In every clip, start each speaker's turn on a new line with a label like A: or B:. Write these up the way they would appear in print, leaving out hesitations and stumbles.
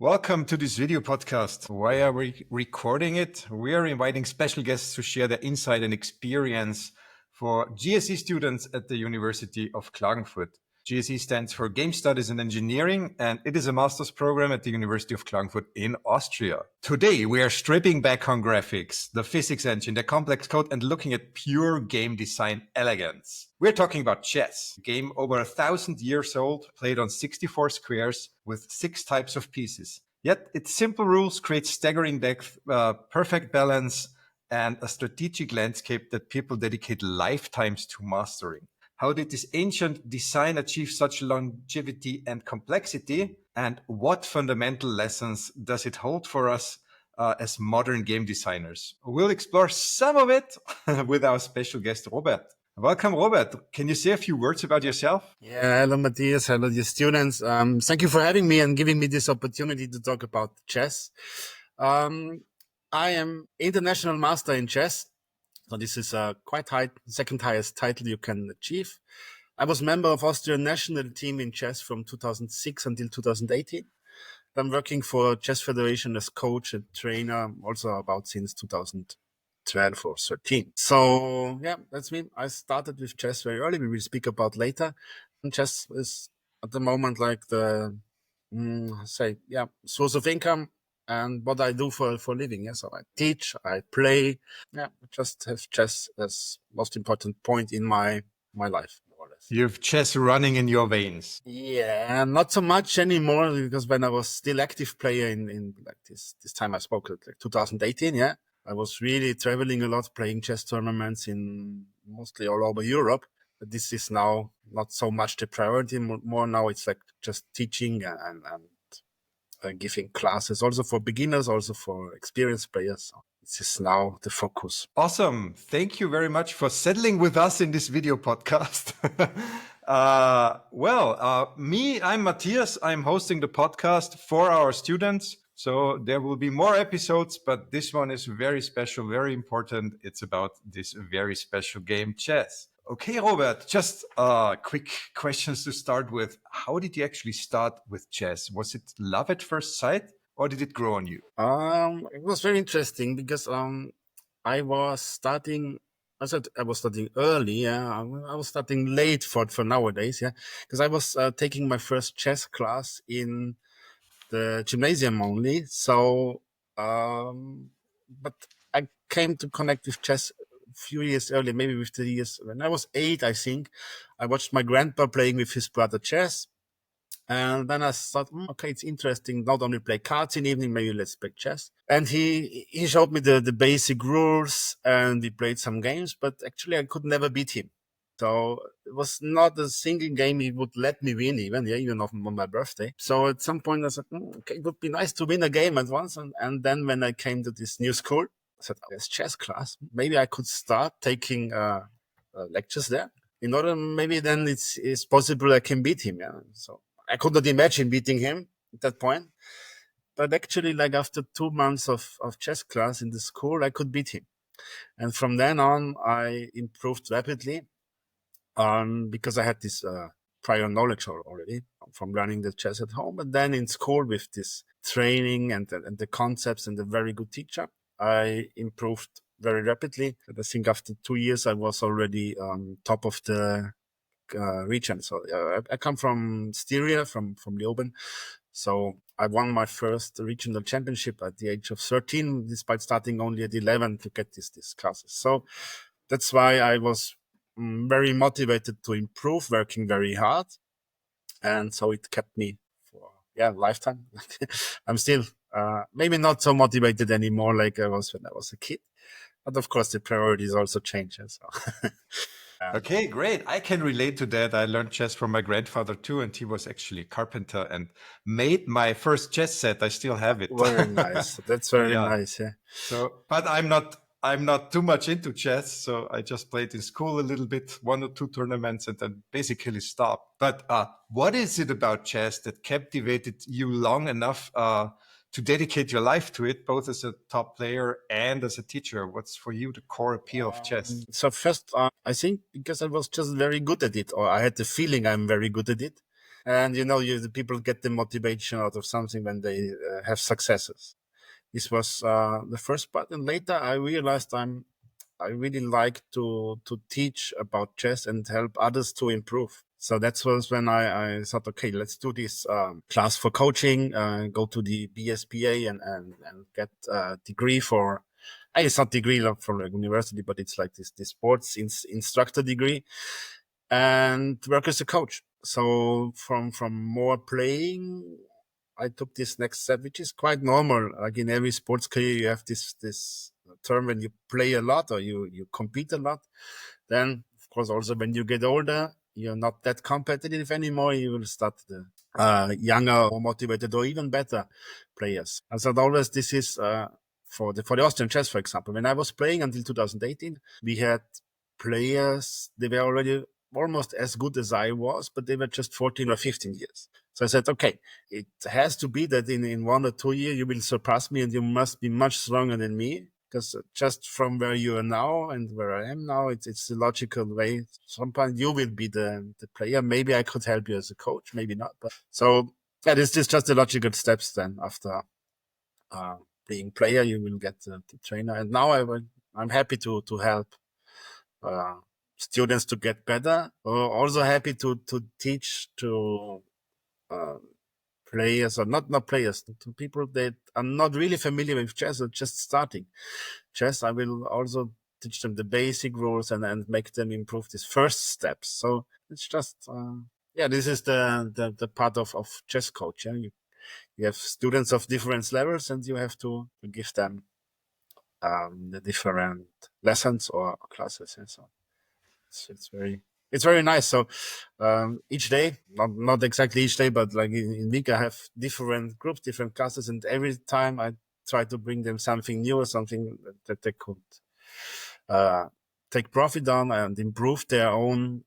A: Welcome to this video podcast. Why are we recording it? We are inviting special guests to share their insight and experience for GSE students at the University of Klagenfurt. GSE stands for Game Studies and Engineering, and it is a master's program at the University of Klagenfurt in Austria. Today, we are stripping back on graphics, the physics engine, the complex code, and looking at pure game design elegance. We're talking about chess, a game over 1,000 years old, played on 64 squares with 6 types of pieces. Yet its simple rules create staggering depth, perfect balance, and a strategic landscape that people dedicate lifetimes to mastering. How did this ancient design achieve such longevity and complexity? And what fundamental lessons does it hold for us as modern game designers? We'll explore some of it with our special guest, Robert. Welcome, Robert. Can you say a few words about yourself?
B: Yeah, hello, Matthias. Hello, dear students. Thank you for having me and giving me this opportunity to talk about chess. I am international master in chess. So this is a quite high, second highest title you can achieve. I was member of Austrian national team in chess from 2006 until 2018. I'm working for Chess Federation as coach and trainer, also about since 2012 or 13. So yeah, that's me. I started with chess very early. We will speak about later. And chess is at the moment like the source of income and what I do for a living. Yeah, so I teach, I play. Yeah, I just have chess as most important point in my life.
A: You have chess running in your veins.
B: Yeah, not so much anymore because when I was still active player in like this time I spoke like 2018, yeah, I was really traveling a lot, playing chess tournaments in mostly all over Europe. But this is now not so much the priority. More now it's like just teaching and giving classes also for beginners, also for experienced players. So this is now the focus.
A: Awesome. Thank you very much for settling with us in this video podcast. I'm Matthias. I'm hosting the podcast for our students. So there will be more episodes, but this one is very special, very important. It's about this very special game, chess. Okay, Robert, just quick questions to start with. How did you actually start with chess? Was it love at first sight or did it grow on you?
B: It was very interesting because I was starting. I said I was starting early. Yeah, I was starting late for nowadays. Yeah, because I was taking my first chess class in the gymnasium only. So, but I came to connect with chess a few years earlier, maybe with 3 years. When I was 8, I think, I watched my grandpa playing with his brother chess. And then I thought, okay, it's interesting. Not only play cards in the evening, maybe let's play chess. And he showed me the basic rules and we played some games, but actually I could never beat him. So it was not a single game he would let me win even on my birthday. So at some point I said, okay, it would be nice to win a game at once. And then when I came to this new school, I said, there's chess class. Maybe I could start taking lectures there. In order, maybe then it's possible I can beat him. Yeah. So I could not imagine beating him at that point. But actually, like after 2 months of chess class in the school, I could beat him. And from then on, I improved rapidly because I had this prior knowledge already from learning the chess at home. But then in school with this training and the concepts and a very good teacher, I improved very rapidly. And I think after 2 years, I was already on top of the region. So I come from Styria, from Leoben. So I won my first regional championship at the age of 13, despite starting only at 11 to get these classes. So that's why I was very motivated to improve, working very hard. And so it kept me for, lifetime. I'm still maybe not so motivated anymore like I was when I was a kid. But of course, the priorities also change. So.
A: Okay, great. I can relate to that. I learned chess from my grandfather too, and he was actually a carpenter and made my first chess set. I still have it.
B: Very nice. That's very nice. Yeah.
A: So, but I'm not too much into chess, so I just played in school a little bit, 1 or 2 tournaments, and then basically stopped. But what is it about chess that captivated you long enough to dedicate your life to it, both as a top player and as a teacher? What's for you the core appeal of chess?
B: So first, I think because I was just very good at it, or I had the feeling I'm very good at it. And the people get the motivation out of something when they have successes. This was the first part, and later I realized I really like to teach about chess and help others to improve. So that was when I thought, okay, let's do this class for coaching, go to the BSPA and get a degree for. It's not degree from a university, but it's like this sports instructor degree, and work as a coach. So from more playing, I took this next step, which is quite normal. Like in every sports career, you have this term when you play a lot or you compete a lot. Then, of course, also when you get older, you're not that competitive anymore. You will start the younger, more motivated, or even better players. And so always this is for the Austrian chess, for example. When I was playing until 2018, we had players. They were already almost as good as I was, but they were just 14 or 15 years. So I said, okay, it has to be that in 1 or 2 years you will surpass me and you must be much stronger than me. Because just from where you are now and where I am now, it's the logical way. Sometimes you will be the player. Maybe I could help you as a coach, maybe not. But so yeah, this is just the logical steps. Then after being player, you will get the trainer. And now I'm happy to help uh, students to get better. Also happy to teach to players, or not players, to people that are not really familiar with chess or just starting chess. I will also teach them the basic rules and make them improve these first steps. So it's just this is the part of chess coach. Yeah? You have students of different levels, and you have to give them the different lessons or classes and so on. It's very nice. So each day, not exactly each day, but like in week, I have different groups, different classes, and every time I try to bring them something new or something that they could take profit on and improve their own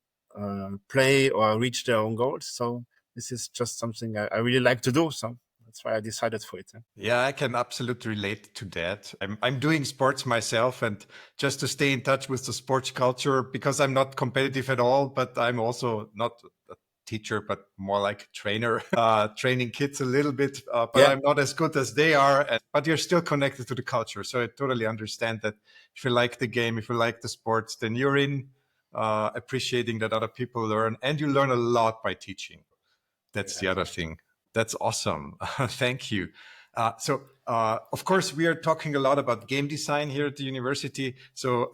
B: play or reach their own goals. So this is just something I really like to do. So that's why I decided for it.
A: Yeah, I can absolutely relate to that. I'm doing sports myself, and just to stay in touch with the sports culture, because I'm not competitive at all, but I'm also not a teacher, but more like a trainer, training kids a little bit, but I'm not as good as they are. But you're still connected to the culture. So I totally understand that if you like the game, if you like the sports, then you're in appreciating that other people learn, and you learn a lot by teaching. That's the other thing. That's awesome. Thank you. Of course, we are talking a lot about game design here at the university. So,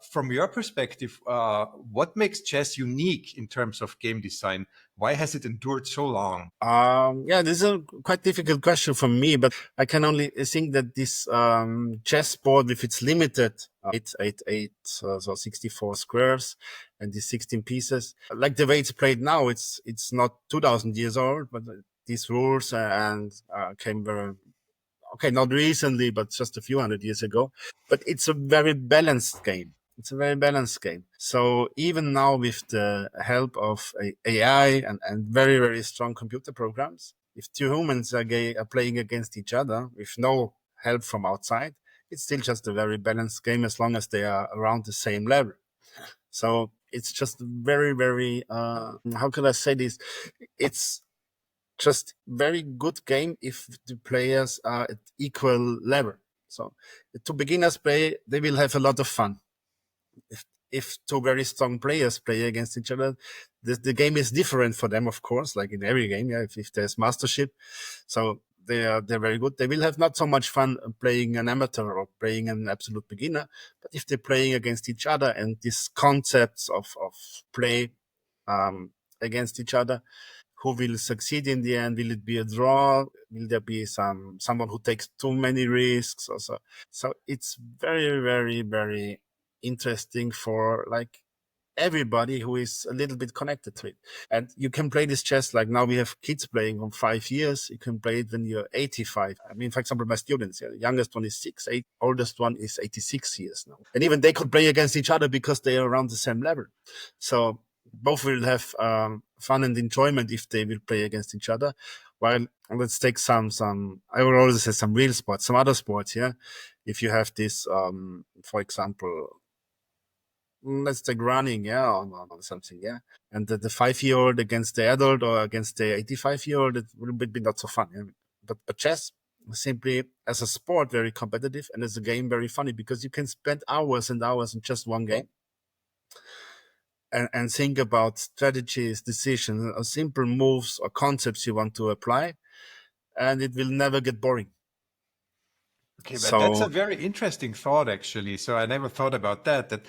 A: from your perspective, what makes chess unique in terms of game design? Why has it endured so long?
B: This is a quite difficult question for me, but I can only think that this chessboard with its limited 64 squares and these 16 pieces, like the way it's played now, it's not 2000 years old, but these rules came very, okay, not recently, but just a few hundred years ago. But it's a very balanced game. It's a very balanced game. So even now, with the help of AI and very, very strong computer programs, if two humans are playing against each other with no help from outside, it's still just a very balanced game as long as they are around the same level. So it's just very, very, how can I say this? It's just very good game if the players are at equal level. So to beginners play, they will have a lot of fun. If two very strong players play against each other, the game is different for them, of course, like in every game. Yeah, if there's mastership, so they're very good. They will have not so much fun playing an amateur or playing an absolute beginner, but if they're playing against each other and these concepts of play against each other, who will succeed in the end? Will it be a draw? Will there be someone who takes too many risks? Also, so it's very, very, very interesting for like everybody who is a little bit connected to it. And you can play this chess like now we have kids playing from 5 years. You can play it when you're 85. I mean, for example, my students, the youngest one is 6, oldest one is 86 years now. And even they could play against each other because they are around the same level. So both will have fun and enjoyment if they will play against each other. While let's take some I would always say some real sports, some other sports. Yeah, if you have this, for example, let's take running, yeah, or something, yeah. And the 5-year-old against the adult or against the 85-year-old, it will be not so fun. Yeah? But chess, simply as a sport, very competitive, and as a game, very funny, because you can spend hours and hours in just one game and think about strategies, decisions, or simple moves or concepts you want to apply, and it will never get boring.
A: Okay, but that's a
B: So
A: very interesting thought, actually. So I never thought about that, that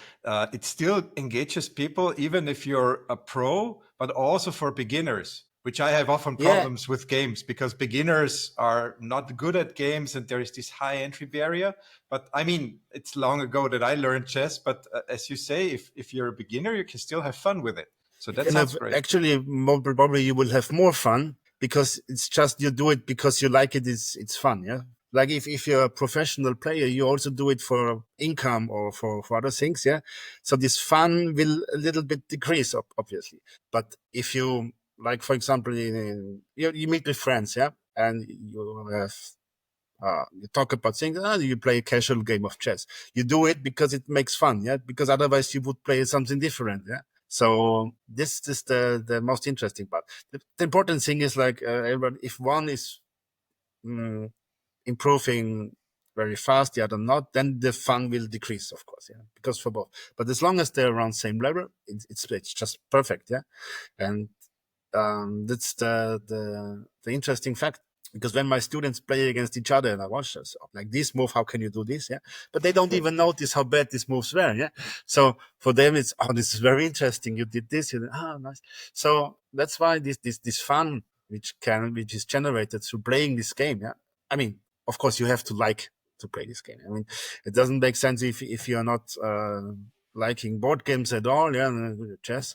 A: it still engages people, even if you're a pro, but also for beginners, which I have often
B: yeah,
A: problems with games because beginners are not good at games and there is this high entry barrier. But I mean, it's long ago that I learned chess, but as you say, if you're a beginner, you can still have fun with it. So
B: you
A: that
B: can
A: sounds
B: have,
A: great.
B: actually probably you will have more fun because it's just you do it because you like it. It's fun, yeah. Like if you're a professional player, you also do it for income or for other things, yeah. So this fun will a little bit decrease, obviously. But if you, like, for example, you meet with friends, yeah, and you have you talk about things. You play a casual game of chess. You do it because it makes fun, yeah. Because otherwise you would play something different, yeah. So this is the most interesting part. The important thing is, like, everyone, if one is mm, improving very fast, the other not, then the fun will decrease, of course, yeah. Because for both, but as long as they're around same level, it's just perfect, yeah. And that's the interesting fact, because when my students play against each other and I watch this, like, this move, how can you do this? Yeah. But they don't even notice how bad these moves were. Yeah. So for them, it's, oh, this is very interesting. You did this. You did, nice. So that's why this fun, which is generated through playing this game. Yeah. I mean, of course, you have to like to play this game. I mean, it doesn't make sense if you're not liking board games at all. Yeah. And chess.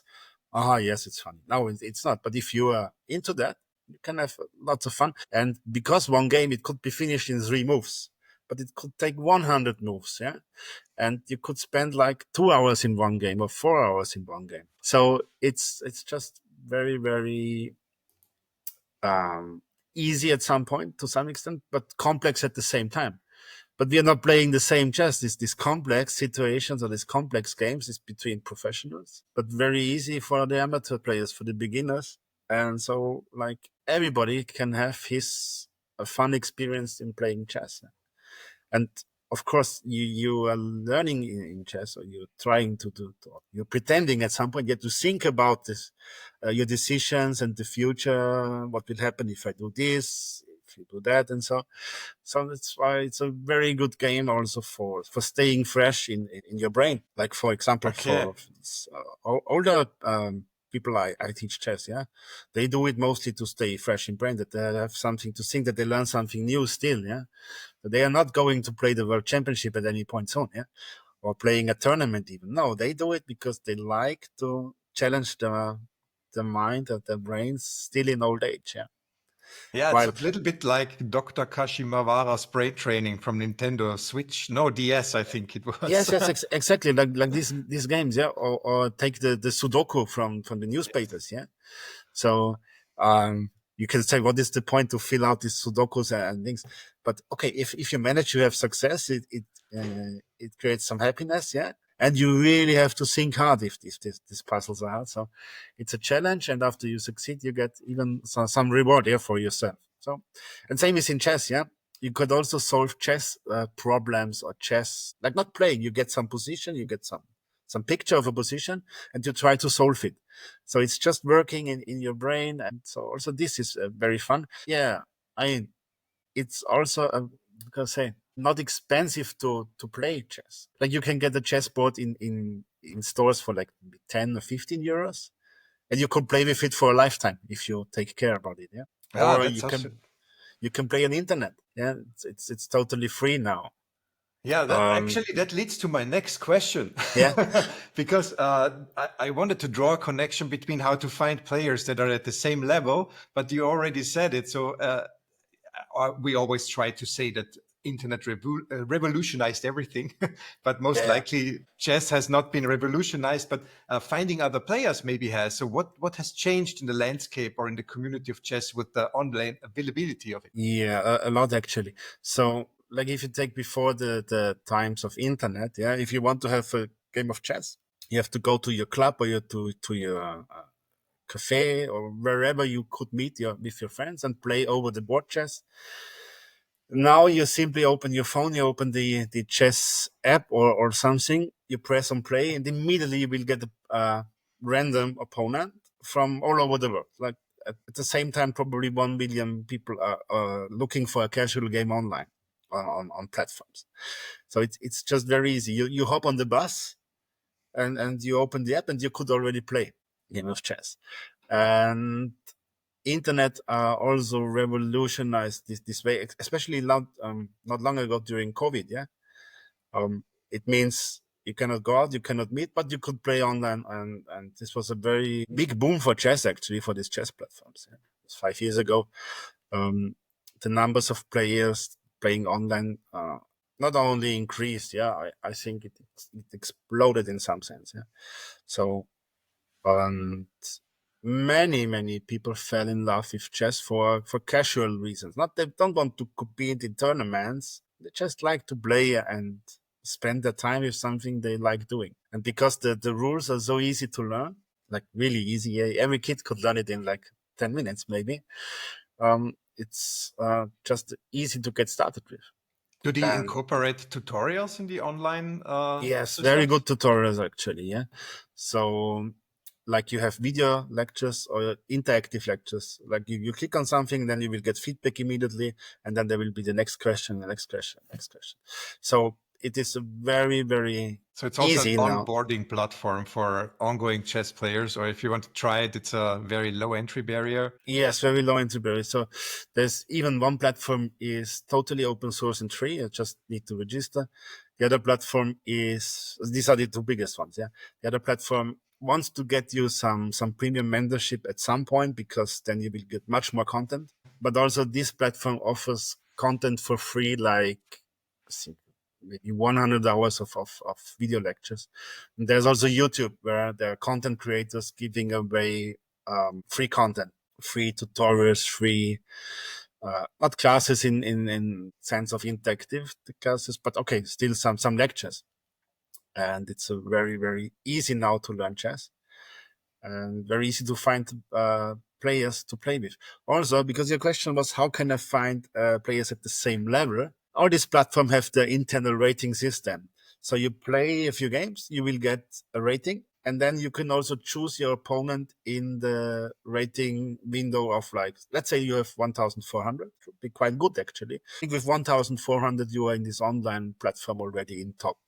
B: Yes, it's fun. No, it's not. But if you are into that, you can have lots of fun. And because one game, it could be finished in 3 moves, but it could take 100 moves. Yeah. And you could spend like 2 hours in one game or 4 hours in one game. So it's just very, very, um, easy at some point to some extent, but complex at the same time. But we are not playing the same chess. These complex situations or these complex games is between professionals, but very easy for the amateur players, for the beginners. And so, like, everybody can have his a fun experience in playing chess. And of course, you are learning in chess, or you're trying you're pretending at some point you have to think about this, your decisions and the future. What will happen if I do this? If you do that, and so that's why it's a very good game also for staying fresh in your brain. Like, for example,
A: Okay.
B: for older people I teach chess, yeah, they do it mostly to stay fresh in brain, that they have something to think, that they learn something new still, yeah. But they are not going to play the world championship at any point soon, yeah, or playing a tournament even. No, they do it because they like to challenge the mind and the brains still in old age, yeah.
A: Yeah, it's
B: While
A: a little bit like Dr. Kashimawara's brain training from Nintendo Switch. No, DS, I think it was.
B: yes, exactly, like these games, yeah, or take the Sudoku from the newspapers, yeah. So you can say, what is the point to fill out these Sudokus and things? But okay, if you manage to have success, it creates some happiness, yeah. And you really have to think hard if these puzzles are hard. So it's a challenge, and after you succeed, you get even some reward, yeah, for yourself. So, and same is in chess, yeah. You could also solve chess problems, or chess, like, not playing. You get some position, you get some picture of a position, and you try to solve it. So it's just working in your brain. And so also this is very fun. Yeah. I It's also, because, say, not expensive to play chess. Like, you can get a chessboard in stores for like 10 or 15 euros, and you could play with it for a lifetime if you take care about it. Yeah.
A: Ah,
B: Or
A: that's also.
B: you can play on internet. Yeah. It's totally free now.
A: Yeah, that
B: Um,
A: actually that leads to my next question,
B: yeah.
A: because I wanted to draw a connection between how to find players that are at the same level, but you already said it. So we always try to say that internet revolutionized everything, but most
B: Yeah.
A: likely chess has not been revolutionized, but finding other players maybe has. So what has changed in the landscape or in the community of chess with the online availability of it?
B: Yeah, a lot actually. So, like, if you take before the times of internet, yeah, if you want to have a game of chess, You have to go to your club or to your cafe or wherever you could meet with your friends and play over the board chess. Now you simply open your phone, you open the chess app or something, you press on play, and immediately you will get a random opponent from all over the world. Like at the same time, probably 1 million people are looking for a casual game online on platforms. So it's just very easy. You hop on the bus and you open the app and you could already play game of chess. And internet also revolutionized this way, especially not long ago during COVID. Yeah, it means you cannot go out, you cannot meet, but you could play online, and this was a very big boom for chess actually for these chess platforms. Yeah. It was 5 years ago. The numbers of players playing online not only increased, I think it exploded in some sense. Yeah, so and many people fell in love with chess for casual reasons. Not they don't want to compete in tournaments. They just like to play and spend their time with something they like doing. And because the rules are so easy to learn, like really easy, every kid could learn it in like 10 minutes maybe. It's just easy to get started with.
A: Do they
B: And
A: incorporate tutorials in the online
B: yes, very
A: systems?
B: good tutorials actually. Yeah. So like you have video lectures or interactive lectures. Like you click on something, then you will get feedback immediately, and then there will be the next question, the next question, next question. So it is a very, very
A: So it's also an
B: easy now.
A: onboarding platform for ongoing chess players, or if you want to try it, it's a very low entry barrier.
B: Yes, very low entry barrier. So there's even one platform is totally open source and free. You just need to register. The other platform is, these are the two biggest ones. Yeah. The other platform wants to get you some premium mentorship at some point, because then you will get much more content. But also this platform offers content for free, like I think maybe 100 hours of video lectures. And there's also YouTube, where there are content creators giving away free content, free tutorials, free not classes in sense of interactive classes, but okay, still some lectures. And it's a very, very easy now to learn chess, and very easy to find players to play with. Also, because your question was how can I find players at the same level, all these platforms have their internal rating system. So you play a few games, you will get a rating, and then you can also choose your opponent in the rating window of, like, let's say you have 1,400. Would be quite good actually. I think with 1,400 you are in this online platform already in top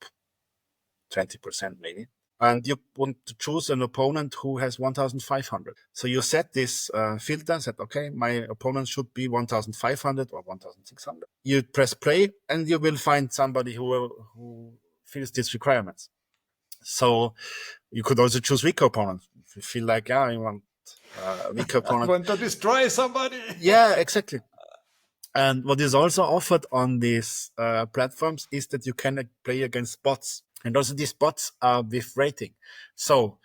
B: 20% maybe. And you want to choose an opponent who has 1,500. So you set this filter, said, okay, my opponent should be 1,500 or 1,600. You press play and you will find somebody who fills these requirements. So you could also choose weaker opponents. If you feel like, I want a weaker
A: I
B: opponent.
A: want to destroy somebody.
B: Yeah, exactly. And what is also offered on these platforms is that you can play against bots. And also these bots are with rating. So,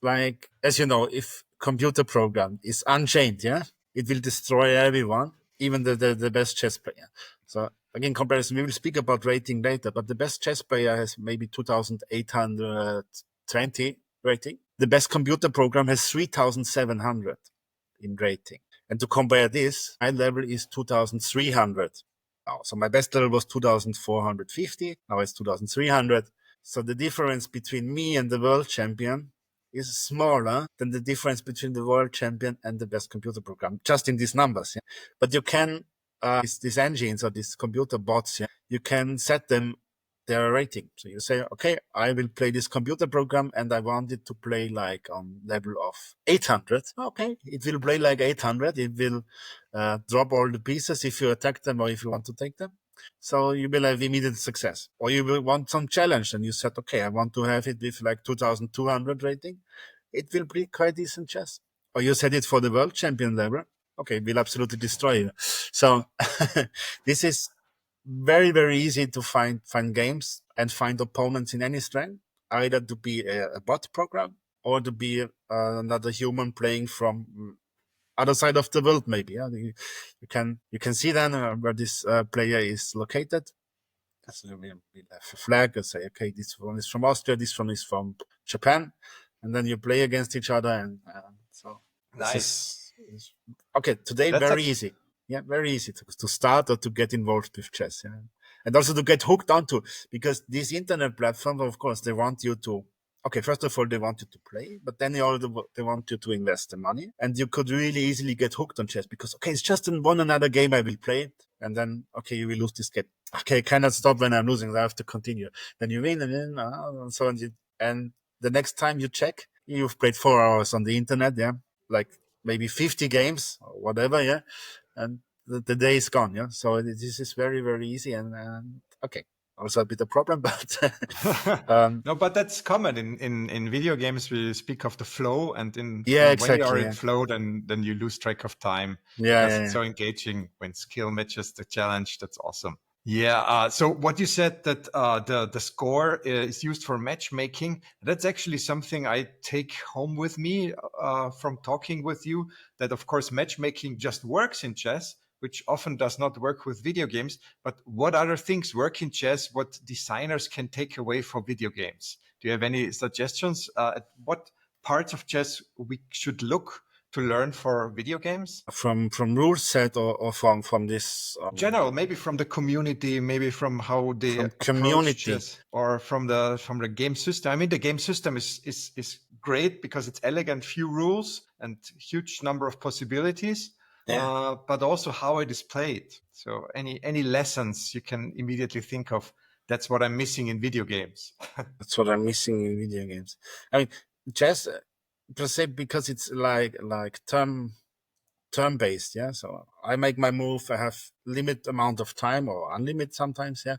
B: like, as you know, if computer program is unchained, yeah, it will destroy everyone, even the best chess player. So again, comparison, we will speak about rating later, but the best chess player has maybe 2,820 rating. The best computer program has 3,700 in rating. And to compare this, my level is 2,300. Now, so my best level was 2,450. Now it's 2,300. So the difference between me and the world champion is smaller than the difference between the world champion and the best computer program, just in these numbers. Yeah? But you can, these engines or these computer bots, yeah, you can set them their rating. So you say, okay, I will play this computer program and I want it to play like on level of 800. Okay, it will play like 800. It will drop all the pieces if you attack them or if you want to take them. So you will have immediate success. Or you will want some challenge and you said, okay, I want to have it with like 2,200 rating. It will be quite decent chess. Or you set it for the world champion level. Okay, it will absolutely destroy you. So this is very, very easy to find games and find opponents in any strength, either to be a bot program or to be another human playing from other side of the world, maybe. Yeah? You can see then where this player is located. So we'll have a flag and say, okay, this one is from Austria, this one is from Japan, and then you play against each other, and so this
A: Nice.
B: is okay. Today,
A: That's
B: very
A: actually
B: easy. Yeah, very easy to start or to get involved with chess. Yeah, and also to get hooked onto, because these internet platforms, of course, they want you to. Okay, first of all, they want you to play, but then they want you to invest the money, and you could really easily get hooked on chess because okay, it's just in one another game I will play it, and then okay, you will lose this game. Okay, I cannot stop when I'm losing. I have to continue. Then you win, and then and so on. And the next time you check, you've played 4 hours on the internet. Yeah, like maybe 50 games or whatever. Yeah, and the day is gone. Yeah, so this is very very easy and okay. Also a bit of problem, but
A: no, but that's common in video games. We speak of the flow, and
B: yeah,
A: when you are
B: exactly.
A: in
B: Yeah,
A: flow, then you lose track of time
B: yeah,
A: because
B: yeah,
A: it's
B: yeah.
A: so engaging when skill matches the challenge. That's awesome. Yeah. So what you said that the score is used for matchmaking. That's actually something I take home with me from talking with you. That of course matchmaking just works in chess, which often does not work with video games. But what other things work in chess? What designers can take away for video games? Do you have any suggestions? At what parts of chess we should look to learn for video games?
B: From rule set or from this
A: General, maybe from the community, maybe from how they
B: from
A: approach
B: community.
A: chess, or from the game system. I mean, the game system is great because it's elegant, few rules, and huge number of possibilities.
B: Yeah,
A: But also how it is played. So any lessons you can immediately think of. That's what I'm missing in video games.
B: that's what I'm missing in video games. I mean, chess per se because it's like turn based. Yeah, so I make my move. I have limit amount of time or unlimited sometimes. Yeah,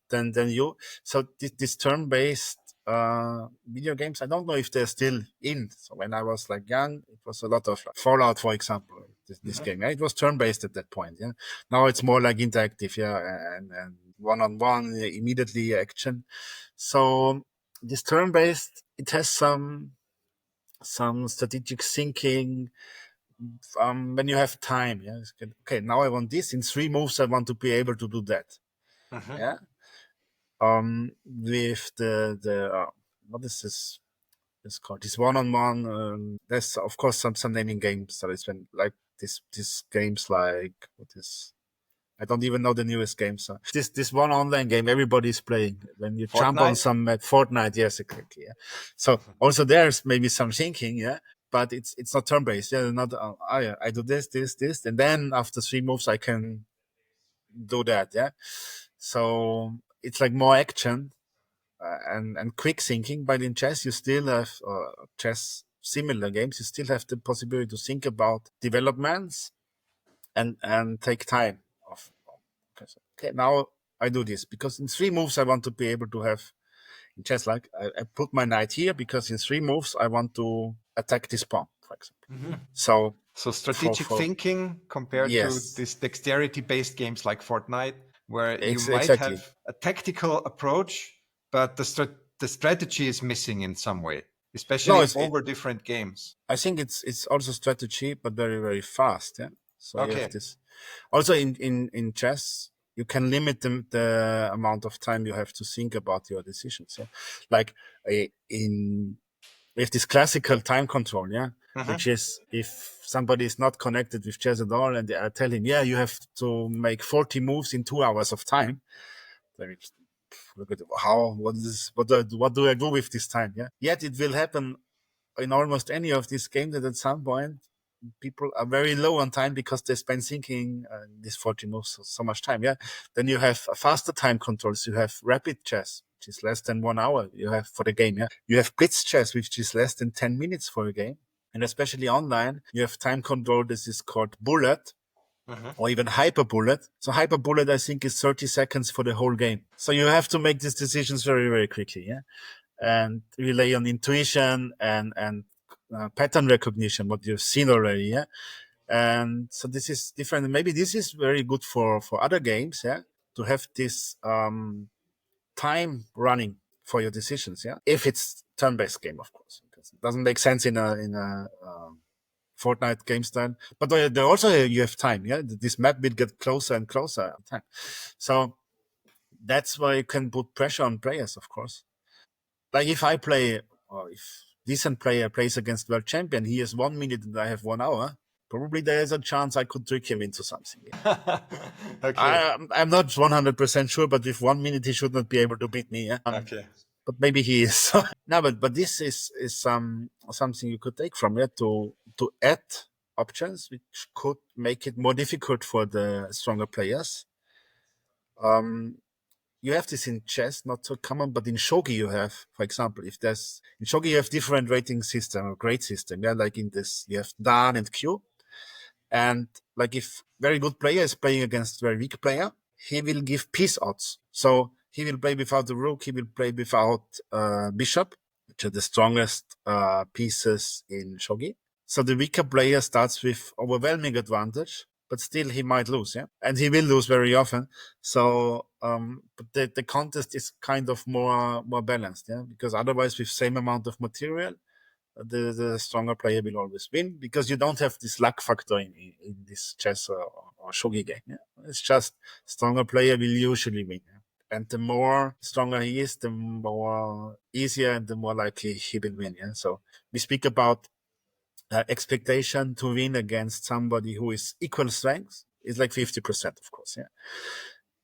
B: then you. So this turn based video games, I don't know if they're still in. So when I was like young, it was a lot of like Fallout, for example. This
A: Mhm.
B: game, yeah? It was turn based at that point. Yeah, now it's more like interactive. Yeah, and one on one immediately action. So this turn based, it has some strategic thinking when you have time. Yeah, okay, now I want this in 3 moves. I want to be able to do that.
A: Mhm.
B: Yeah. With the what is this? It's called this one on one. There's of course some naming games that is when like this games like what is. I don't even know the newest game. So this one online game everybody's playing. When you jump on
A: Fortnite.
B: some Fortnite, yes, exactly. Yeah. So also there's maybe some thinking, yeah, but it's not turn based. Yeah, not yeah, I do this, and then after 3 moves I can do that. Yeah. So it's like more action and quick thinking. But in chess, you still have chess similar games. You still have the possibility to think about developments and take time of okay, now I do this because in 3 moves I want to be able to have in chess like I put my knight here because in 3 moves I want to attack this pawn, for example.
A: Mhm.
B: So
A: So strategic
B: for
A: thinking compared to
B: yes,
A: this dexterity-based games like Fortnite, where you might
B: exactly.
A: have a tactical approach, but the strategy is missing in some way,
B: No,
A: especially over different games.
B: I think it's also strategy, but very very fast. Yeah. So you have
A: Okay.
B: this. Also in chess, you can limit the amount of time you have to think about your decisions. Yeah. Like in we have this classical time control, yeah,
A: Mhm.
B: which is if somebody is not connected with chess at all and I tell him, yeah, you have to make 40 moves in 2 hours of time. Then it's, look at how what do I do with this time? Yeah. Yet it will happen in almost any of these games that at some point people are very low on time because they spend thinking this 40 moves so much time. Yeah. Then you have faster time controls. You have rapid chess, which is less than 1 hour you have for the game. Yeah. You have blitz chess, which is less than 10 minutes for a game. And especially online, you have time control. This is called bullet
A: Mhm.
B: or even hyper bullet. So hyper bullet, I think, is 30 seconds for the whole game. So you have to make these decisions very, very quickly. Yeah. And rely on intuition and pattern recognition, what you've seen already. Yeah. And so this is different. Maybe this is very good for other games. Yeah. To have this time running for your decisions. Yeah. If it's turn-based game, of course, because it doesn't make sense in a Fortnite game style. But also you have time. Yeah. This map will get closer and closer at time. So that's why you can put pressure on players, of course. Like if I play, or if decent player plays against world champion, he has 1 minute and I have 1 hour. Probably there is a chance I could trick him into something.
A: Okay.
B: I'm not 100% sure, but with 1 minute he should not be able to beat me. Yeah?
A: Okay.
B: But maybe he is. No, but this is something you could take from it to add options which could make it more difficult for the stronger players. You have this in chess, not so common, but in shogi you have, for example, in shogi you have different rating system or grade system. Yeah, like in this you have dan and q, and like if very good player is playing against very weak player, he will give piece odds. So he will play without the rook, he will play without bishop, which are the strongest pieces in shogi. So the weaker player starts with overwhelming advantage, but still he might lose, yeah, and he will lose very often. So, but the contest is kind of more balanced, yeah, because otherwise with same amount of material, the stronger player will always win because you don't have this luck factor in this chess or shogi game. Yeah? It's just stronger player will usually win. Yeah? And the more stronger he is, the more easier and the more likely he will win. Yeah. So we speak about expectation to win against somebody who is equal strength is like 50%, of course. Yeah.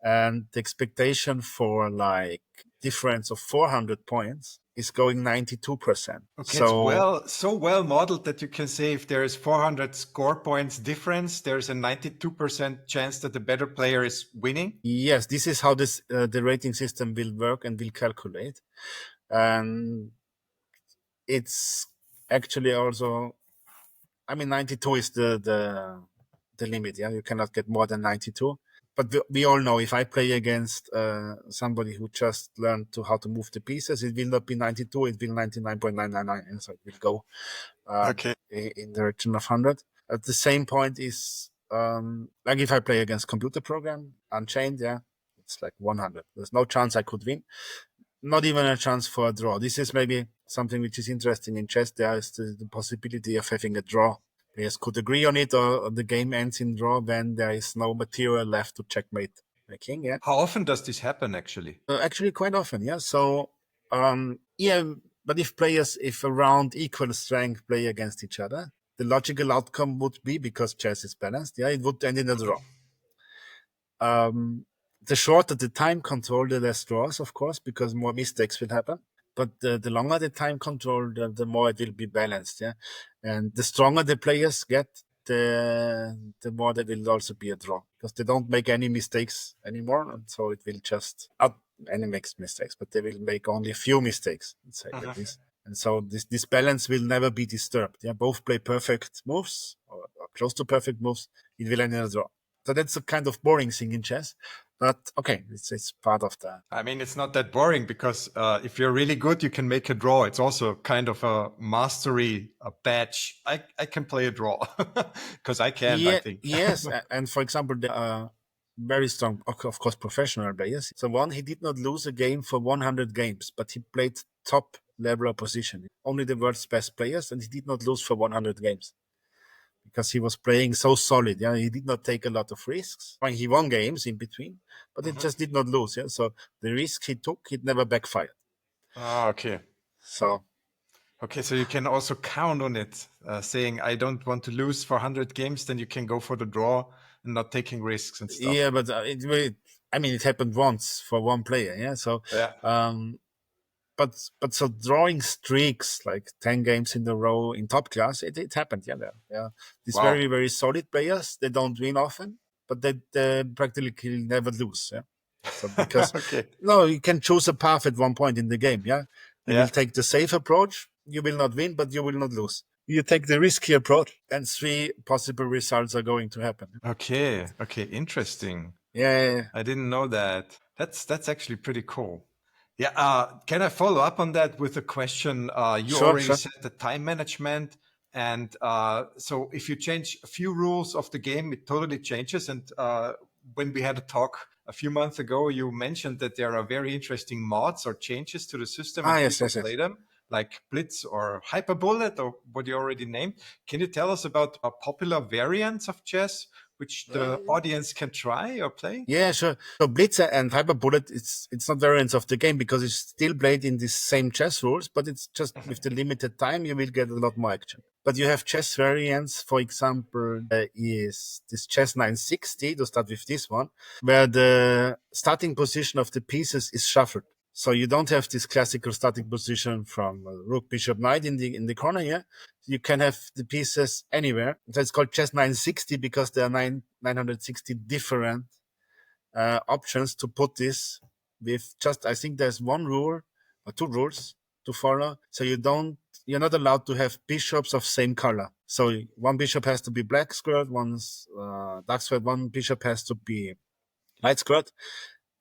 B: And the expectation for like difference of 400 points is going 92%.
A: Okay, it's so well modeled that you can say if there is 400 score points difference, there's a 92% chance that the better player is winning.
B: Yes, this is how this the rating system will work and will calculate. And it's actually also, I mean, 92 is the limit. Yeah, you cannot get more than 92. But we all know if I play against somebody who just learned how to move the pieces, it will not be 92, it will 99.999, and so it will go in the direction of 100. At the same point is like if I play against computer program, Unchained, yeah, it's like 100. There's no chance I could win. Not even a chance for a draw. This is maybe something which is interesting in chess. There is the possibility of having a draw. Players could agree on it, or the game ends in draw when there is no material left to checkmate the king. Yeah.
A: How often does this happen, actually?
B: Actually, quite often. Yeah. So, yeah. But if around equal strength play against each other, the logical outcome would be, because chess is balanced, yeah, it would end in a draw. The shorter the time control, the less draws, of course, because more mistakes will happen. But the longer the time control, the more it will be balanced, yeah. And the stronger the players get, the more there will also be a draw, because they don't make any mistakes anymore, and so it will just not any makes mistakes, but they will make only a few mistakes, let's say like this. And so this balance will never be disturbed. Yeah, both play perfect moves or close to perfect moves. It will end in a draw. So that's a kind of boring thing in chess, but okay, it's part of the.
A: I mean, it's not that boring because if you're really good, you can make a draw. It's also kind of a mastery, a badge. I can play a draw because I can,
B: Yeah,
A: I think.
B: yes, and for example, there are very strong, of course, professional players. So he did not lose a game for 100 games, but he played top level opposition. Only the world's best players, and he did not lose for 100 games. Because he was playing so solid. Yeah, he did not take a lot of risks. I mean, he won games in between, but he just did not lose. Yeah, so the risk he took, it never backfired.
A: Ah, okay.
B: So
A: you can also count on it, saying I don't want to lose for 100 games. Then you can go for the draw and not taking risks and stuff.
B: yeah, but it happened once for one player. Yeah, so
A: yeah.
B: But so drawing streaks like 10 games in a row in top class, it happened. Yeah. These very, very solid players, they don't win often, but they practically never lose. Yeah. So because no, you can choose a path at one point in the game. Yeah. You will take the safe approach. You will not win, but you will not lose. You take the risky approach, and 3 possible results are going to happen.
A: Okay. Interesting.
B: Yeah.
A: I didn't know that. That's actually pretty cool. Yeah. Can I follow up on that with a question? You already said the time management. And so if you change a few rules of the game, it totally changes. And when we had a talk a few months ago, you mentioned that there are very interesting mods or changes to the system and people play them, like Blitz or Hyper Bullet or what you already named. Can you tell us about popular variants of chess which the audience can try or play?
B: Yeah, sure. So Blitz and Hyper Bullet, it's not variants of the game because it's still played in the same chess rules, but it's just with the limited time, you will get a lot more action. But you have chess variants. For example, there is this chess 960, to start with this one, where the starting position of the pieces is shuffled. So you don't have this classical starting position from rook, bishop, knight in the corner here. You can have the pieces anywhere. So it's called chess 960 because there are 960 different options to put this with just, I think there's one rule or two rules to follow. So you're not allowed to have bishops of same color. So one bishop has to be black squared, one's dark squared, one bishop has to be light squared,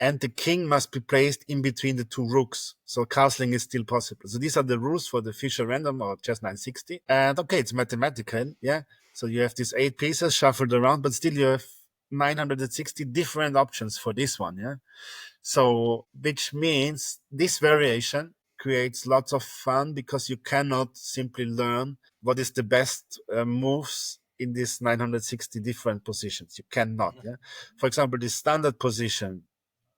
B: and the king must be placed in between the two rooks. So castling is still possible. So these are the rules for the Fischer Random or chess 960. And okay, it's mathematical. Yeah. So you have these 8 pieces shuffled around, but still you have 960 different options for this one. Yeah. So, which means this variation creates lots of fun because you cannot simply learn what is the best moves in these 960 different positions. You cannot. Yeah. For example, the standard position,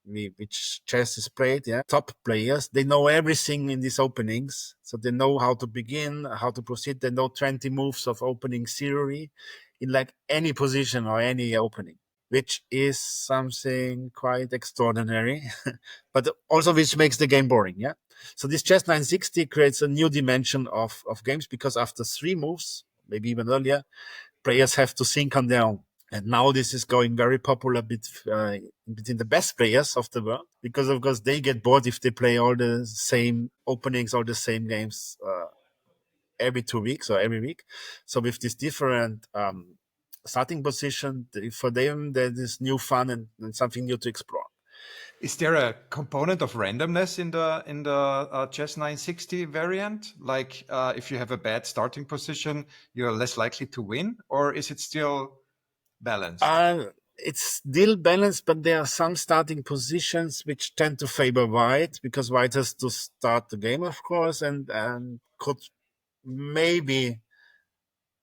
B: which chess is played, yeah, top players, they know everything in these openings. So they know how to begin, how to proceed. They know 20 moves of opening theory in like any position or any opening, which is something quite extraordinary, but also which makes the game boring. Yeah. So this chess 960 creates a new dimension of games because after 3 moves, maybe even earlier, players have to think on their own. And now this is going very popular between the best players of the world because, of course, they get bored if they play all the same openings or the same games every 2 weeks or every week. So with this different starting position, for them, there is new fun and something new to explore.
A: Is there a component of randomness in the chess 960 variant? Like if you have a bad starting position, you're less likely to win, or is it still balanced?
B: It's still balanced, but there are some starting positions which tend to favor white because white has to start the game, of course, and could maybe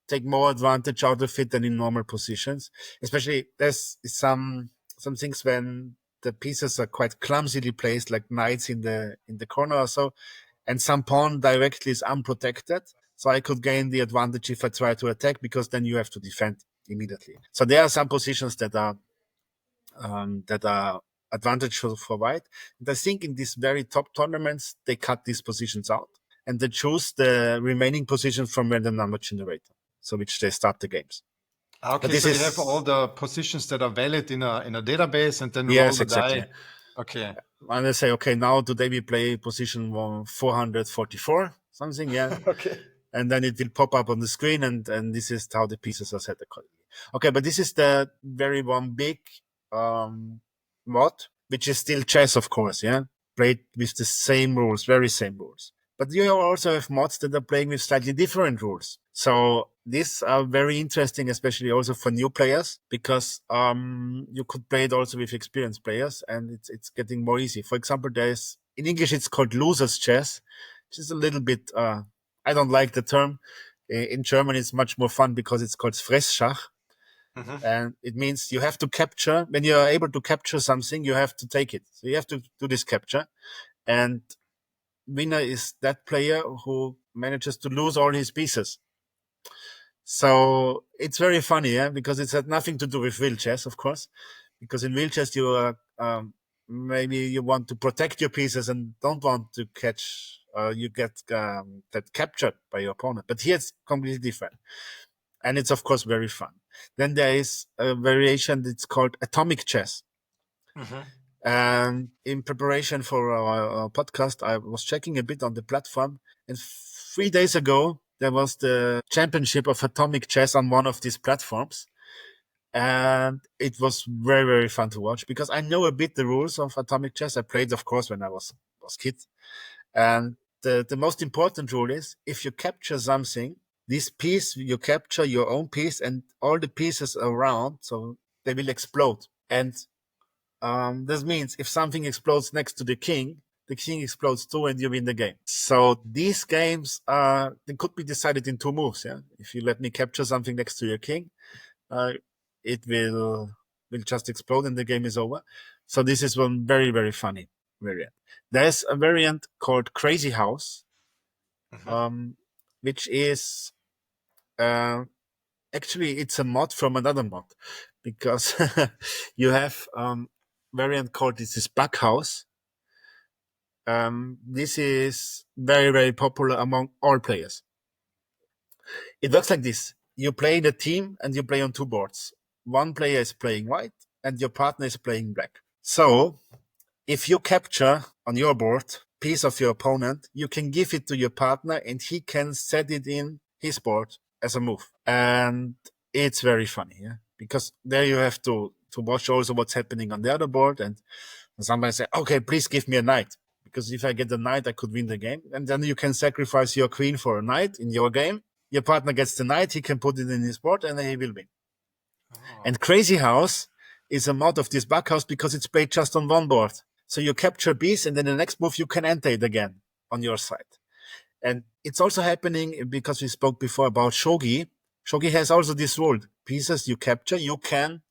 B: take more advantage out of it than in normal positions. Especially there's some things when the pieces are quite clumsily placed, like knights in the corner or so, and some pawn directly is unprotected. So I could gain the advantage if I try to attack because then you have to defend immediately. So there are some positions that are advantageous for white. And I think in these very top tournaments, they cut these positions out and they choose the remaining positions from random number generator. So which they start the games.
A: Okay, so you have all the positions that are valid in a database and then roll the die. Okay.
B: And they say, okay, now today we play position 444, something, yeah.
A: Okay.
B: And then it will pop up on the screen and this is how the pieces are set accordingly. Okay, but this is the very one big mod, which is still chess, of course, yeah. Played with the same rules, very same rules. But you also have mods that are playing with slightly different rules. So these are very interesting, especially also for new players, because you could play it also with experienced players and it's getting more easy. For example, there's, in English, it's called losers chess, which is a little bit, I don't like the term. In German, it's much more fun because it's called Fressschach. Mm-hmm. And it means you have to capture, when you are able to capture something, you have to take it. So you have to do this capture. And winner is that player who manages to lose all his pieces. So it's very funny, yeah, because it's had nothing to do with real chess, of course, because in real chess you are maybe you want to protect your pieces and don't want to catch you get that captured by your opponent. But here it's completely different, and it's of course very fun. Then there is a variation that's called atomic chess. Mm-hmm. And in preparation for our podcast, I was checking a bit on the platform. And 3 days ago, there was the championship of atomic chess on one of these platforms. And it was very, very fun to watch because I know a bit the rules of atomic chess. I played, of course, when I was kid. And the most important rule is if you capture something, this piece, you capture your own piece and all the pieces around, so they will explode. And this means if something explodes next to the king explodes too and you win the game. So these games, they could be decided in 2 moves. Yeah. If you let me capture something next to your king, it will just explode and the game is over. So this is one very, very funny variant. There's a variant called Crazy House, which is actually it's a mod from another mod, because you have variant called this is Bug House. This is very, very popular among all players. It works like this. You play the team and you play on two boards. One player is playing white and your partner is playing black. So if you capture on your board piece of your opponent, you can give it to your partner and he can set it in his board as a move. And it's very funny, yeah, because there you have to watch also what's happening on the other board. And somebody say, okay, please give me a knight, because if I get the knight, I could win the game. And then you can sacrifice your queen for a knight in your game. Your partner gets the knight, he can put it in his board, and then he will win. Oh. And Crazy House is a mod of this Bug House because it's played just on one board. So you capture beast, and then the next move you can enter it again on your side. And it's also happening because we spoke before about shogi. Shogi has also this rule: pieces you capture, you can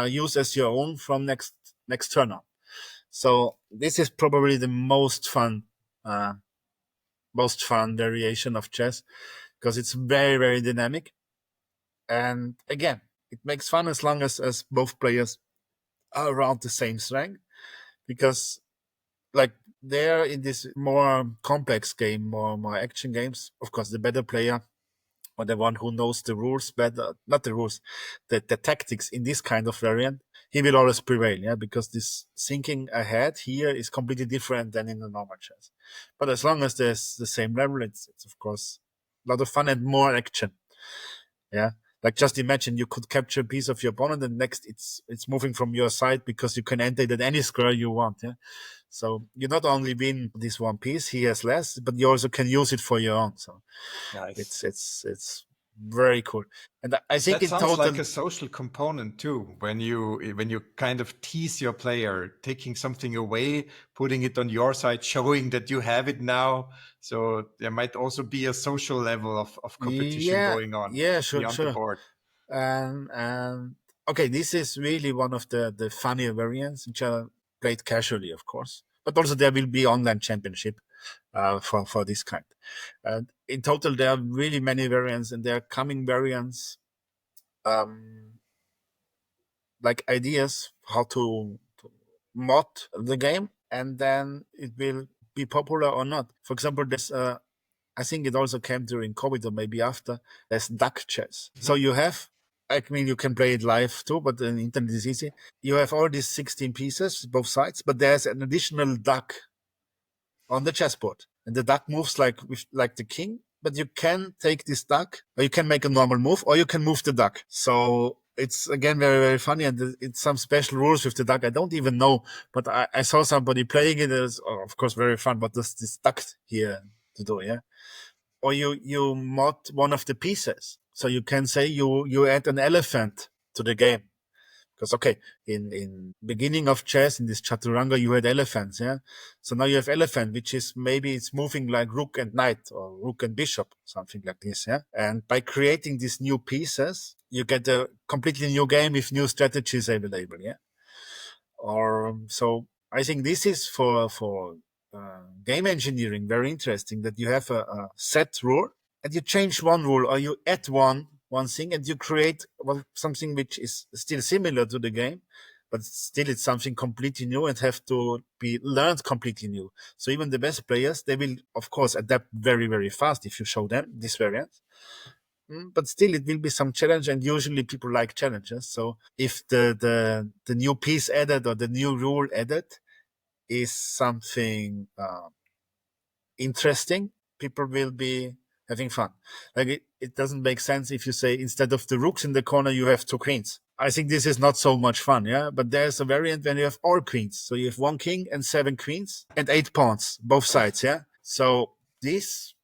B: use as your own from next turn on. So this is probably the most fun variation of chess, because it's very, very dynamic. And again, it makes fun as long as both players are around the same strength, because like they're in this more complex game, more action games. Of course, the better player, or the one who knows the rules better, not the rules, the tactics in this kind of variant, he will always prevail, yeah, because this thinking ahead here is completely different than in the normal chess. But as long as there's the same level, it's of course a lot of fun and more action. Yeah. Like just imagine you could capture a piece of your opponent and next it's moving from your side because you can enter it at any square you want. Yeah. So you not only win this one piece, he has less, but you also can use it for your own. So nice. It's very cool. And I think
A: that sounds like a social component too, when you kind of tease your player, taking something away, putting it on your side, showing that you have it now. So there might also be a social level of competition going on.
B: Yeah, sure,
A: beyond the board.
B: And okay, this is really one of the funnier variants, which are played casually, of course. But also there will be online championship for this kind. In total, there are really many variants, and there are coming variants, like ideas how to mod the game, and then it will be popular or not. For example, there's I think it also came during COVID or maybe after, there's duck chess. So you have, I mean, you can play it live too, but the internet is easy. You have all these 16 pieces, both sides, but there's an additional duck on the chessboard. And the duck moves like the king, but you can take this duck, or you can make a normal move, or you can move the duck. So it's again very, very funny, and it's some special rules with the duck. I don't even know, but I saw somebody playing it. It's of course very fun. What does this duck here to do? Yeah. Or you mod one of the pieces, so you can say you add an elephant to the game. Because okay, in beginning of chess, in this chaturanga, you had elephants, yeah. So now you have elephant, which is maybe it's moving like rook and knight or rook and bishop, something like this, yeah. And by creating these new pieces, you get a completely new game with new strategies available, yeah. Or so I think this is for game engineering very interesting, that you have a set rule and you change one rule, or you add one thing, and you create something which is still similar to the game, but still it's something completely new and have to be learned completely new. So even the best players, they will of course adapt very, very fast if you show them this variant. But still it will be some challenge, and usually people like challenges. So if the new piece added or the new rule added is something interesting, people will be having fun. Like it doesn't make sense if you say instead of the rooks in the corner, you have two queens. I think this is not so much fun, yeah? But there's a variant when you have all queens. So you have 1 king and 7 queens and 8 pawns, both sides, yeah? So this,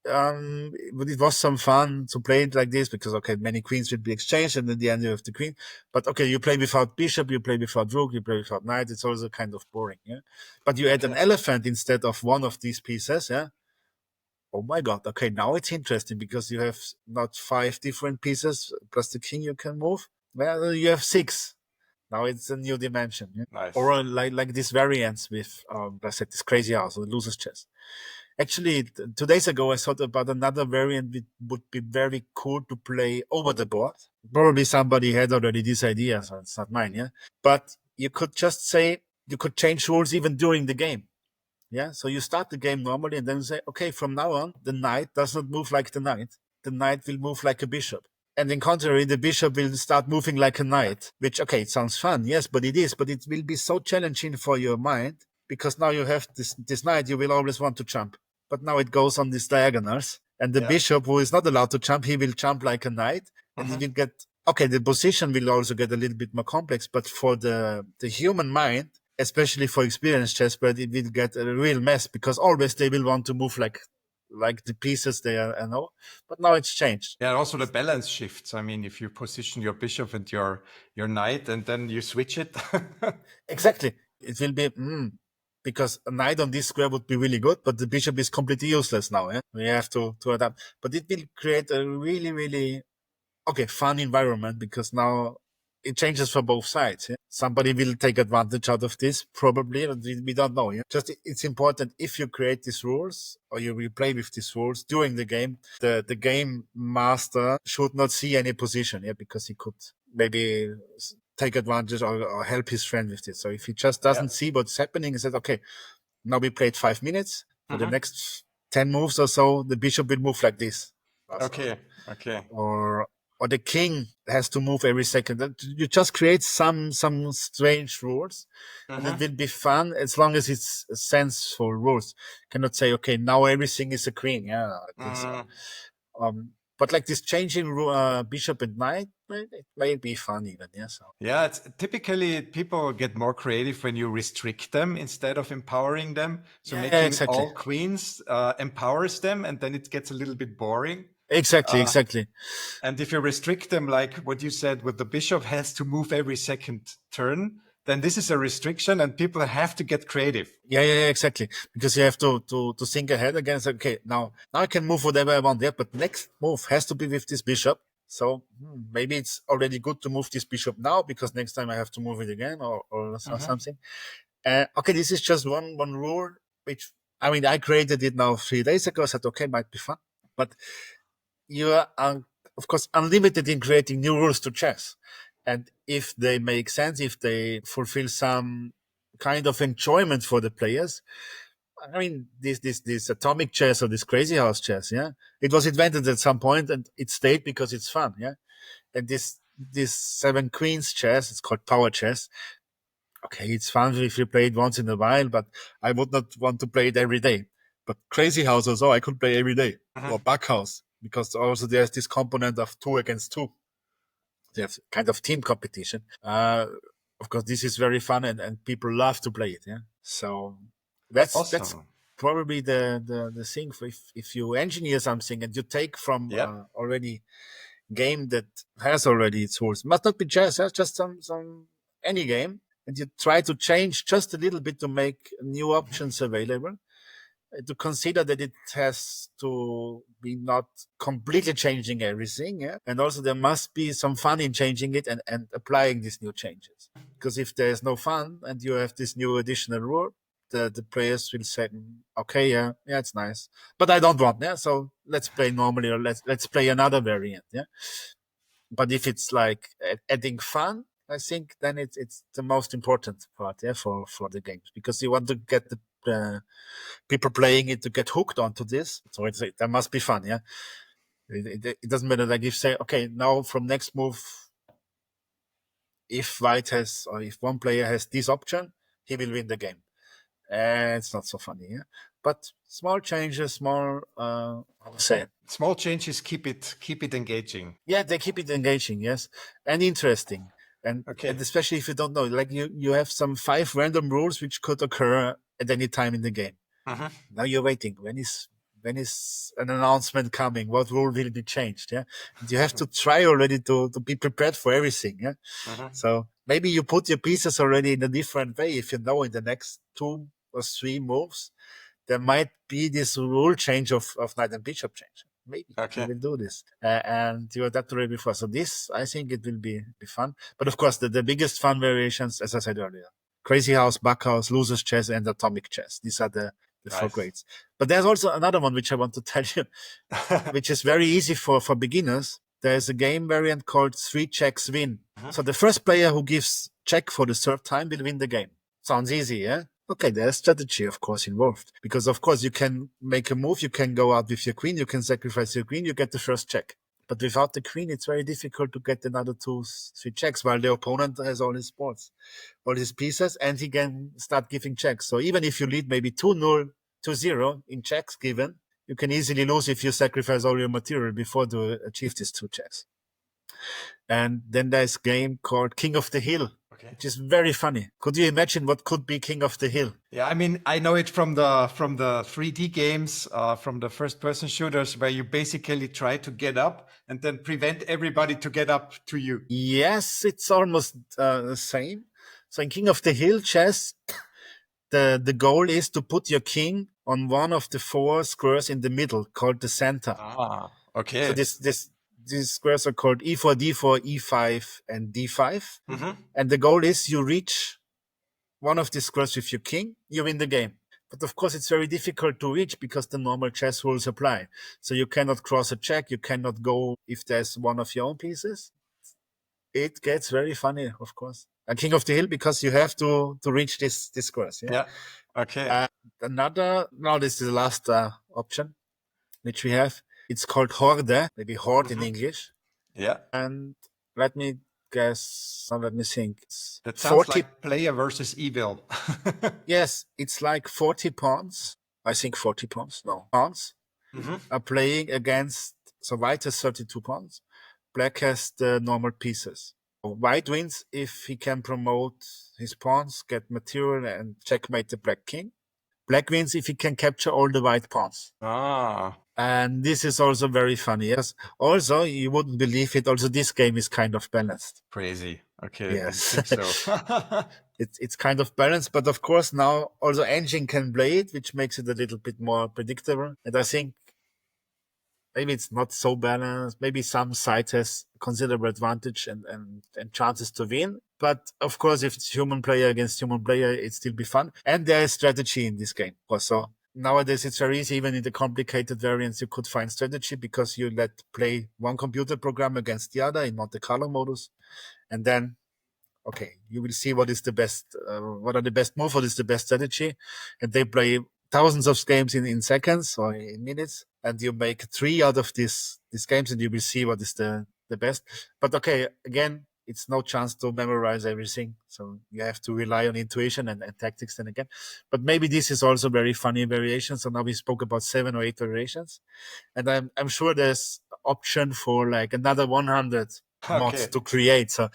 B: but it was some fun to play it like this, because, okay, many queens will be exchanged, and in the end you have the queen. But, okay, you play without bishop, you play without rook, you play without knight. It's also kind of boring, yeah? But you add an elephant instead of one of these pieces, yeah? oh my God, okay, now it's interesting because you have not 5 different pieces plus the king you can move. Well, you have 6. Now it's a new dimension. Yeah?
A: Nice.
B: Or like these variants with, I said, this crazy house or losers chess. Actually, 2 days ago, I thought about another variant that would be very cool to play over the board. Probably somebody had already this idea, so it's not mine, yeah? But you could just say, you could change rules even during the game. Yeah, so you start the game normally and then say, okay, from now on, the knight does not move like the knight. The knight will move like a bishop. And in contrary, the bishop will start moving like a knight, which, okay, it sounds fun. Yes, but it is. But it will be so challenging for your mind because now you have this knight, you will always want to jump. But now it goes on these diagonals. And the bishop, who is not allowed to jump, he will jump like a knight. And he will get, okay, the position will also get a little bit more complex. But for the human mind, especially for experienced chess players, it will get a real mess because always they will want to move like the pieces they are, I know. But now it's changed.
A: Yeah, also the balance shifts. I mean, if you position your bishop and your knight and then you switch it.
B: Exactly. It will be, because a knight on this square would be really good, but the bishop is completely useless now. Yeah? We have to adapt. But it will create a really, really, fun environment because now it changes for both sides. Yeah? Somebody will take advantage out of this, probably. We don't know. Yeah? Just it's important if you create these rules or you will play with these rules during the game, the game master should not see any position, because he could maybe take advantage or help his friend with this. So if he just doesn't see what's happening and says, okay, now we played 5 minutes. For the next 10 moves or so, the bishop will move like this.
A: Okay.
B: Or the king has to move every second. You just create some strange rules, and it will be fun as long as it's sensible rules. You cannot say, okay, now everything is a queen. Yeah, I think so. But like this changing bishop and knight, it may be fun even. Yeah. So.
A: Yeah, it's typically people get more creative when you restrict them instead of empowering them. So making all queens empowers them, and then it gets a little bit boring.
B: Exactly.
A: And if you restrict them, like what you said, with the bishop has to move every second turn, then this is a restriction, and people have to get creative.
B: Yeah, exactly. Because you have to think ahead again. Say, okay, now I can move whatever I want there, but next move has to be with this bishop. So maybe it's already good to move this bishop now because next time I have to move it again or something. Okay, this is just one rule, which, I mean, I created it now 3 days ago. I said, okay, might be fun. But you are, of course, unlimited in creating new rules to chess. And if they make sense, if they fulfill some kind of enjoyment for the players, I mean, this atomic chess or this crazy house chess, it was invented at some point and it stayed because it's fun, And this 7 queens chess, it's called power chess. Okay, it's fun if you play it once in a while, but I would not want to play it every day. But crazy house also, I could play every day. Or back house, because also there's this component of 2 against 2. There's kind of team competition. Of course, this is very fun and people love to play it. Yeah. So that's probably the thing. If you engineer something and you take from already game that has already its rules, must not be chess, just some any game, and you try to change just a little bit to make new options available. To consider that it has to be not completely changing everything. And also there must be some fun in changing it and applying these new changes. Because if there's no fun and you have this new additional rule, the players will say, okay, yeah, it's nice, but I don't want, so let's play normally or let's play another variant. But if it's like adding fun, I think then it's the most important part, for the games, because you want to get the people playing it to get hooked onto this. So that must be fun, It doesn't matter, like if say, okay, now from next move, if white has, or if one player has this option, he will win the game. It's not so funny, But small changes, small
A: changes keep it engaging.
B: Yeah, they keep it engaging, yes, and interesting. And especially if you don't know, like you have some 5 random rules which could occur at any time in the game. Now you're waiting. When is an announcement coming? What rule will be changed? And you have to try already to be prepared for everything. So maybe you put your pieces already in a different way if you know in the next 2 or 3 moves there might be this rule change of knight and bishop change. Maybe we will do this. And you had that already before. So this, I think it will be fun. But of course, the biggest fun variations, as I said earlier, Crazy House, Backhouse, Losers Chess, and Atomic Chess. These are the four grades. But there's also another one which I want to tell you, which is very easy for beginners. There's a game variant called 3 checks win. So the first player who gives check for the third time will win the game. Sounds easy, yeah? Okay, there's strategy, of course, involved. Because, of course, you can make a move, you can go out with your queen, you can sacrifice your queen, you get the first check. But without the queen, it's very difficult to get another 2-3 checks, while the opponent has all his boards, all his pieces, and he can start giving checks. So even if you lead maybe 2-0, 2-0 in checks given, you can easily lose if you sacrifice all your material before to achieve these 2 checks. And then there's a game called King of the Hill, which is very funny. Could you imagine what could be King of the Hill?
A: Yeah, I mean, I know it from the 3D games, from the first-person shooters, where you basically try to get up and then prevent everybody to get up to you.
B: Yes, it's almost the same. So in King of the Hill chess, the goal is to put your king on one of the 4 squares in the middle, called the center.
A: Ah, okay.
B: So these squares are called E4, D4, E5, and D5. And the goal is you reach one of these squares with your king, you win the game. But of course, it's very difficult to reach because the normal chess rules apply. So you cannot cross a check, you cannot go if there's one of your own pieces. It gets very funny, of course. And King of the Hill, because you have to reach this squares.
A: Yeah. Okay.
B: Now this is the last option which we have. It's called Horde, maybe Horde in English.
A: Yeah.
B: And let me guess, let me think.
A: That sounds like player versus evil.
B: Yes, it's like 40 pawns. I think 40 pawns. No, pawns are playing against, so white has 32 pawns. Black has the normal pieces. White wins if he can promote his pawns, get material, and checkmate the black king. Black wins if he can capture all the white pawns.
A: Ah.
B: And this is also very funny. Yes. Also, you wouldn't believe it. Also, this game is kind of balanced.
A: Crazy. Okay.
B: Yes.
A: I think so.
B: It's kind of balanced, but of course now also engine can play it, which makes it a little bit more predictable. And I think maybe it's not so balanced. Maybe some side has considerable advantage and chances to win. But of course, if it's human player against human player, it still be fun. And there is strategy in this game. Also, nowadays it's very easy. Even in the complicated variants, you could find strategy because you let play one computer program against the other in Monte Carlo modus. And then, okay, you will see what is the best, what are the best moves, what is the best strategy. And they play thousands of games in seconds or in minutes. And you make 3 out of these games and you will see what is the best. But okay, again, it's no chance to memorize everything. So you have to rely on intuition and tactics then again. But maybe this is also very funny variation. So now we spoke about 7 or 8 variations. And I'm sure there's option for like another 100 mods to create. So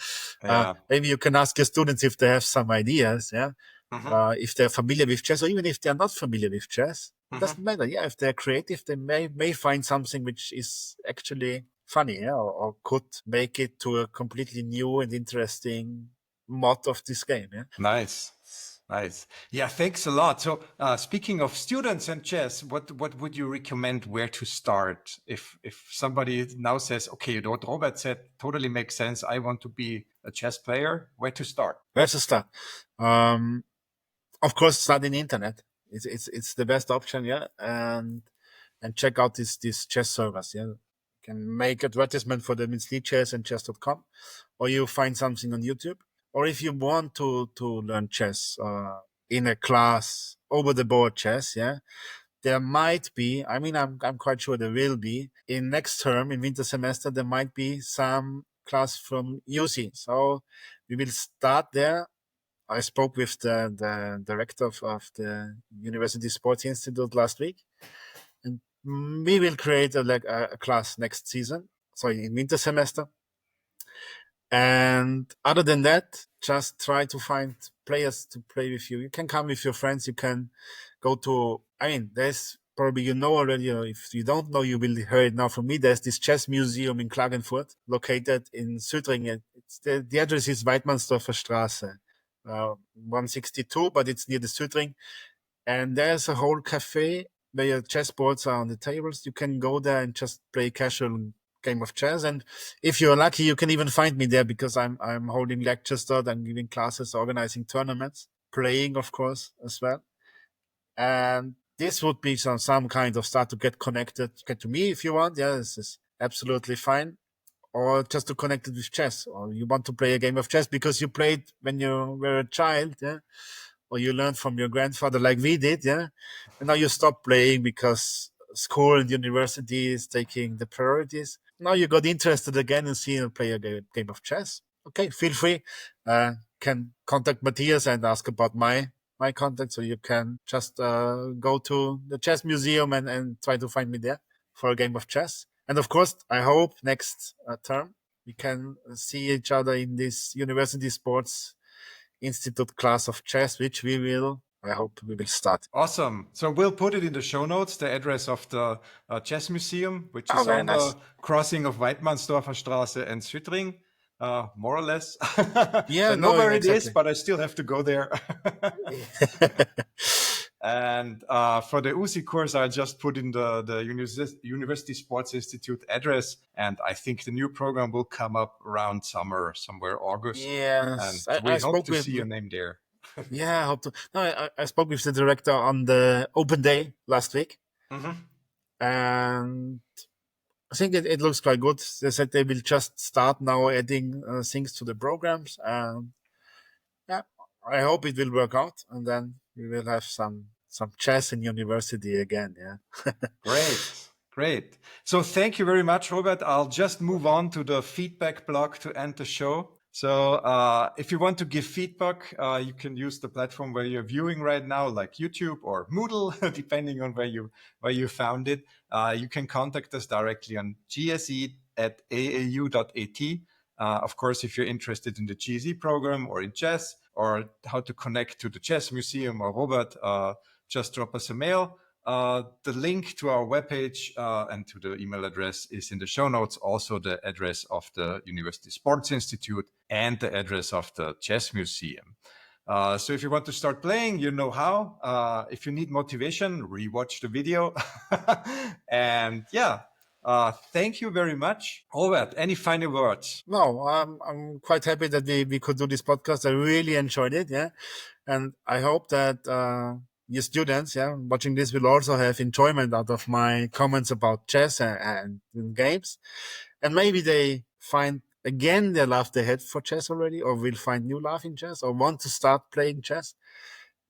B: maybe you can ask your students if they have some ideas. Yeah. If they're familiar with chess, or even if they're not familiar with chess, it doesn't matter. Yeah, if they're creative, they may find something which is actually funny, yeah, or could make it to a completely new and interesting mod of this game. Yeah.
A: Nice. Yeah, thanks a lot. So speaking of students and chess, what would you recommend where to start? If somebody now says, okay, what Robert said totally makes sense, I want to be a chess player, where to start?
B: Of course, start in the internet. It's the best option, yeah. And check out these chess servers, yeah. You can make advertisement for them in Sleep Chess and chess.com, or you find something on YouTube. Or if you want to learn chess in a class, over the board chess, yeah, there might be, I mean, I'm quite sure there will be, in next term, in winter semester, there might be some class from UC. So we will start there. I spoke with the director of the University Sports Institute last week, and we will create a class next season, so in winter semester. And other than that, just try to find players to play with you. You can come with your friends. You can go to, I mean, there's probably, you know already, if you don't know, you will hear it now from me. There's this chess museum in Klagenfurt, located in Südringen. The address is Weidmannsdorfer Straße, 162, but it's near the Südring. And there's a whole cafe where your chessboards are on the tables. You can go there and just play casual game of chess. And if you're lucky, you can even find me there because I'm holding lectures there, I'm giving classes, organizing tournaments, playing, of course, as well. And this would be some kind of start to get connected. Get to me if you want. Yeah, this is absolutely fine. Or just to connect it with chess, or you want to play a game of chess because you played when you were a child, yeah, or you learned from your grandfather like we did, yeah, and now you stop playing because school and university is taking the priorities. Now you got interested again and see and play a game of chess. Okay, feel free. Can contact Matthias and ask about my contact, so you can just go to the chess museum and try to find me there for a game of chess. And of course, I hope next term we can see each other in this University Sports Institute class of chess, which I hope we will start.
A: Awesome. So we'll put it in the show notes, the address of the Chess Museum, which is
B: very
A: on
B: nice.
A: the crossing of Weidmannsdorfer Straße and Süttring, more or less.
B: Yeah,
A: So I know
B: no,
A: where it
B: exactly.
A: is, but I still have to go there. And for the USI course, I just put in the University Sports Institute address. And I think the new program will come up around summer, somewhere August.
B: Yes,
A: And we
B: I
A: hope
B: spoke
A: to
B: with.
A: see your name there.
B: Yeah, I hope to. No, I spoke with the director on the open day last week, and I think it looks quite good. They said they will just start now adding things to the programs, and yeah, I hope it will work out, and then we will have some chess in university again. Yeah.
A: Great. So thank you very much, Robert. I'll just move on to the feedback block to end the show. So if you want to give feedback, you can use the platform where you're viewing right now, like YouTube or Moodle, depending on where you found it. You can contact us directly on gse@aau.at. Of course, if you're interested in the GSE program or in chess or how to connect to the Chess Museum or Robert, just drop us a mail. The link to our webpage and to the email address is in the show notes. Also, the address of the University Sports Institute and the address of the Chess Museum. So if you want to start playing, you know how. If you need motivation, rewatch the video. And yeah, thank you very much. Robert, any final words?
B: No, I'm quite happy that we could do this podcast. I really enjoyed it. Yeah. And I hope that your students, yeah, watching this will also have enjoyment out of my comments about chess and games. And maybe they find again their love they had for chess already, or will find new love in chess, or want to start playing chess.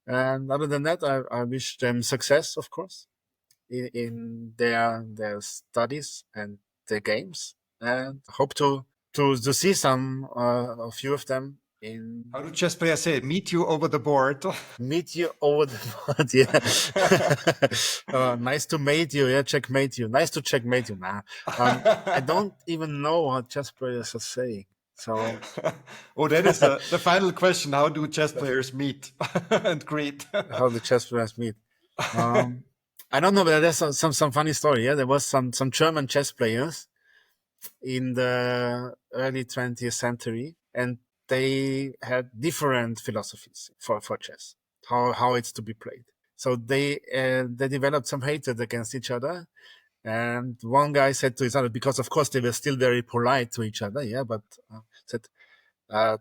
B: And other than that, I wish them success, of course, in their studies and their games, and hope to see some a few of them in.
A: How do chess players say it? Meet you over the board.
B: Meet you over the board, yeah. Nice to mate you, yeah. Checkmate you. Nice to checkmate you. Nah, I don't even know what chess players are saying. So,
A: oh, that is the final question. How do chess players meet and greet?
B: how the chess players meet? I don't know, but there's some funny story. Yeah, there was some German chess players in the early 20th century, and they had different philosophies for chess, how it's to be played. So they developed some hatred against each other. And one guy said to his other, because of course they were still very polite to each other, yeah, but said,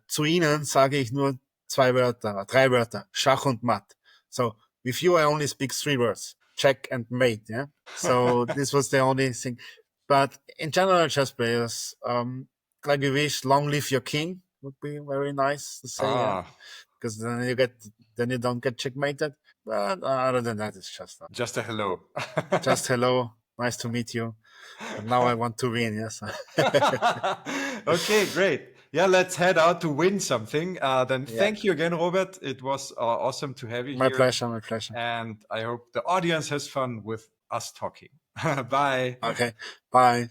B: zu Ihnen sage ich nur drei Wörter, Schach und Matt. So with you, I only speak 3 words, check and mate, yeah. So this was the only thing. But in general, chess players, like we wish, long live your king would be very nice to say, yeah. Because then you don't get checkmated. But other than that, it's
A: just a hello.
B: Just hello. Nice to meet you. But now I want to win, yes.
A: Okay, great. Yeah, let's head out to win something. Then thank you again, Robert. It was awesome to have you
B: here.
A: My pleasure. And I hope the audience has fun with us talking. Bye.
B: Okay, bye.